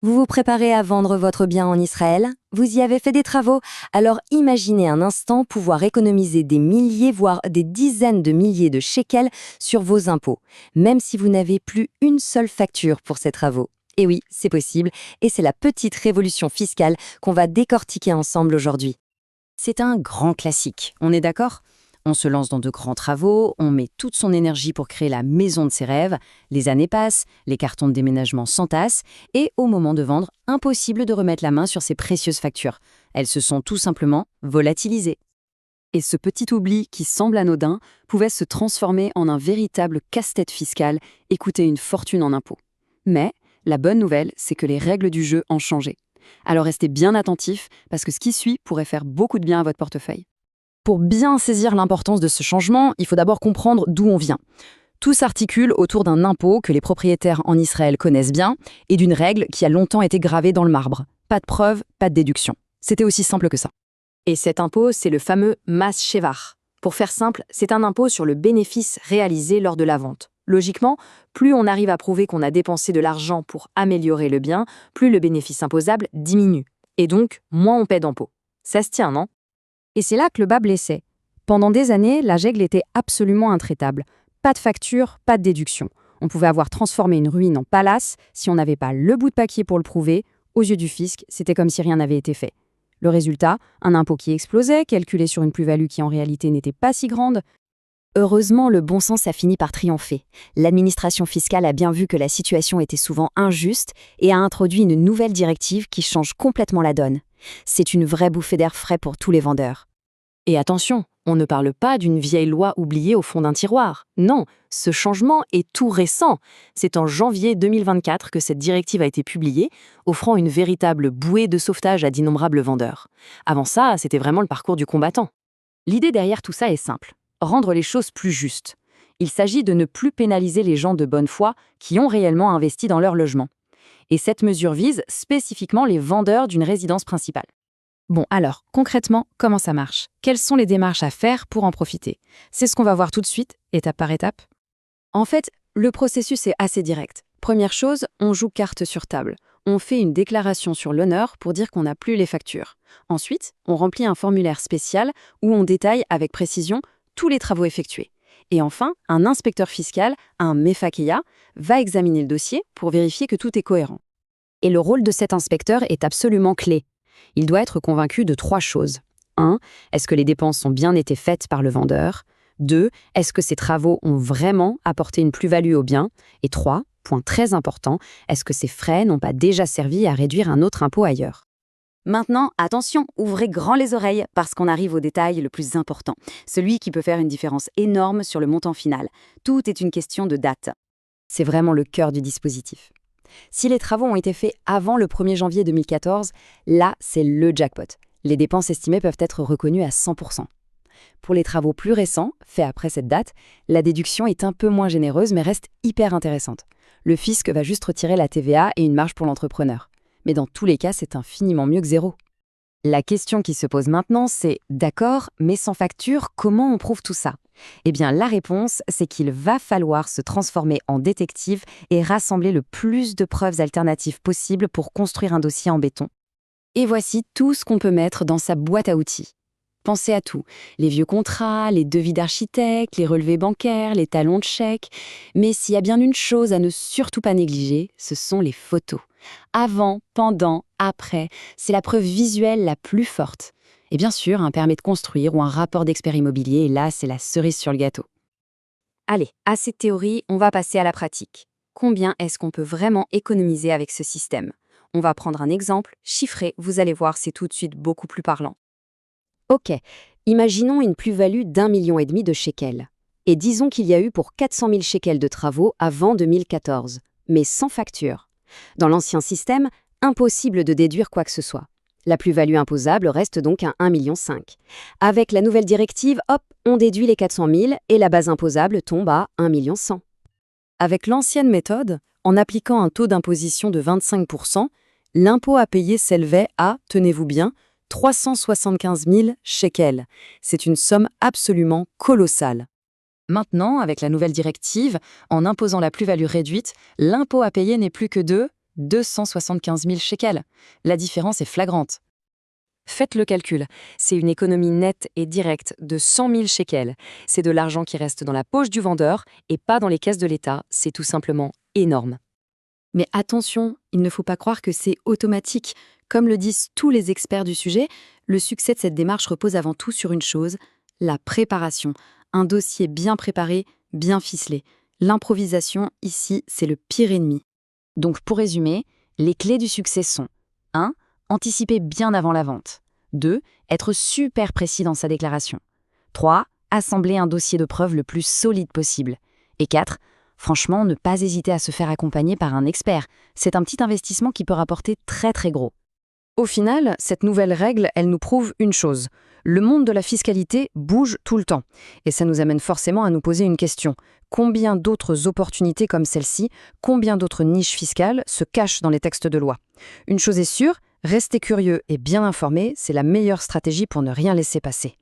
Vous vous préparez à vendre votre bien en Israël? Vous y avez fait des travaux? Alors imaginez un instant pouvoir économiser des milliers, voire des dizaines de milliers de shekels sur vos impôts, même si vous n'avez plus une seule facture pour ces travaux. Et oui, c'est possible, et c'est la petite révolution fiscale qu'on va décortiquer ensemble aujourd'hui. C'est un grand classique, on est d'accord? On se lance dans de grands travaux, on met toute son énergie pour créer la maison de ses rêves, les années passent, les cartons de déménagement s'entassent, et au moment de vendre, impossible de remettre la main sur ces précieuses factures. Elles se sont tout simplement volatilisées. Et ce petit oubli qui semble anodin pouvait se transformer en un véritable casse-tête fiscal et coûter une fortune en impôts. Mais la bonne nouvelle, c'est que les règles du jeu ont changé. Alors restez bien attentifs parce que ce qui suit pourrait faire beaucoup de bien à votre portefeuille. Pour bien saisir l'importance de ce changement, il faut d'abord comprendre d'où on vient. Tout s'articule autour d'un impôt que les propriétaires en Israël connaissent bien et d'une règle qui a longtemps été gravée dans le marbre. Pas de preuve, pas de déduction. C'était aussi simple que ça. Et cet impôt, c'est le fameux Mas Shevar. Pour faire simple, c'est un impôt sur le bénéfice réalisé lors de la vente. Logiquement, plus on arrive à prouver qu'on a dépensé de l'argent pour améliorer le bien, plus le bénéfice imposable diminue. Et donc, moins on paie d'impôts. Ça se tient, non? Et c'est là que le bas blessait. Pendant des années, la règle était absolument intraitable. Pas de facture, pas de déduction. On pouvait avoir transformé une ruine en palace si on n'avait pas le bout de papier pour le prouver. Aux yeux du fisc, c'était comme si rien n'avait été fait. Le résultat, un impôt qui explosait, calculé sur une plus-value qui en réalité n'était pas si grande. Heureusement, le bon sens a fini par triompher. L'administration fiscale a bien vu que la situation était souvent injuste et a introduit une nouvelle directive qui change complètement la donne. C'est une vraie bouffée d'air frais pour tous les vendeurs. Et attention, on ne parle pas d'une vieille loi oubliée au fond d'un tiroir. Non, ce changement est tout récent. C'est en janvier 2024 que cette directive a été publiée, offrant une véritable bouée de sauvetage à d'innombrables vendeurs. Avant ça, c'était vraiment le parcours du combattant. L'idée derrière tout ça est simple, rendre les choses plus justes. Il s'agit de ne plus pénaliser les gens de bonne foi qui ont réellement investi dans leur logement. Et cette mesure vise spécifiquement les vendeurs d'une résidence principale. Bon, alors, concrètement, comment ça marche? Quelles sont les démarches à faire pour en profiter? C'est ce qu'on va voir tout de suite, étape par étape. En fait, le processus est assez direct. Première chose, on joue carte sur table. On fait une déclaration sur l'honneur pour dire qu'on n'a plus les factures. Ensuite, on remplit un formulaire spécial où on détaille avec précision tous les travaux effectués. Et enfin, un inspecteur fiscal, un mefakeya, va examiner le dossier pour vérifier que tout est cohérent. Et le rôle de cet inspecteur est absolument clé. Il doit être convaincu de 3 choses. 1. Est-ce que les dépenses ont bien été faites par le vendeur? 2. Est-ce que ces travaux ont vraiment apporté une plus-value au bien? Et 3. Point très important, est-ce que ces frais n'ont pas déjà servi à réduire un autre impôt ailleurs? Maintenant, attention, ouvrez grand les oreilles parce qu'on arrive au détail le plus important, celui qui peut faire une différence énorme sur le montant final. Tout est une question de date. C'est vraiment le cœur du dispositif. Si les travaux ont été faits avant le 1er janvier 2014, là, c'est le jackpot. Les dépenses estimées peuvent être reconnues à 100%. Pour les travaux plus récents, faits après cette date, la déduction est un peu moins généreuse mais reste hyper intéressante. Le fisc va juste retirer la TVA et une marge pour l'entrepreneur. Mais dans tous les cas, c'est infiniment mieux que zéro. La question qui se pose maintenant, c'est d'accord, mais sans facture, comment on prouve tout ça? Eh bien, la réponse, c'est qu'il va falloir se transformer en détective et rassembler le plus de preuves alternatives possibles pour construire un dossier en béton. Et voici tout ce qu'on peut mettre dans sa boîte à outils. Pensez à tout, les vieux contrats, les devis d'architecte, les relevés bancaires, les talons de chèque. Mais s'il y a bien une chose à ne surtout pas négliger, ce sont les photos. Avant, pendant, après, c'est la preuve visuelle la plus forte. Et bien sûr, un permis de construire ou un rapport d'expert immobilier, et là, c'est la cerise sur le gâteau. Allez, assez de théorie, on va passer à la pratique. Combien est-ce qu'on peut vraiment économiser avec ce système? On va prendre un exemple, chiffré, vous allez voir, c'est tout de suite beaucoup plus parlant. Ok, imaginons une plus-value d'1,5 million de shekels. Et disons qu'il y a eu pour 400 000 shekels de travaux avant 2014, mais sans facture. Dans l'ancien système, impossible de déduire quoi que ce soit. La plus-value imposable reste donc à 1,5 million. Avec la nouvelle directive, hop, on déduit les 400 000 et la base imposable tombe à 1,1 million. Avec l'ancienne méthode, en appliquant un taux d'imposition de 25%, l'impôt à payer s'élevait à, tenez-vous bien, 375 000 shekels. C'est une somme absolument colossale. Maintenant, avec la nouvelle directive, en imposant la plus-value réduite, l'impôt à payer n'est plus que de 275 000 shekels. La différence est flagrante. Faites le calcul, c'est une économie nette et directe de 100 000 shekels. C'est de l'argent qui reste dans la poche du vendeur et pas dans les caisses de l'État, c'est tout simplement énorme. Mais attention, il ne faut pas croire que c'est automatique. Comme le disent tous les experts du sujet, le succès de cette démarche repose avant tout sur une chose, la préparation. Un dossier bien préparé, bien ficelé. L'improvisation, ici, c'est le pire ennemi. Donc pour résumer, les clés du succès sont 1. Anticiper bien avant la vente. 2. Être super précis dans sa déclaration. 3. Assembler un dossier de preuves le plus solide possible. Et 4. Franchement, ne pas hésiter à se faire accompagner par un expert. C'est un petit investissement qui peut rapporter très très gros. Au final, cette nouvelle règle, elle nous prouve une chose. Le monde de la fiscalité bouge tout le temps. Et ça nous amène forcément à nous poser une question. Combien d'autres opportunités comme celle-ci, combien d'autres niches fiscales se cachent dans les textes de loi? Une chose est sûre, rester curieux et bien informé, c'est la meilleure stratégie pour ne rien laisser passer.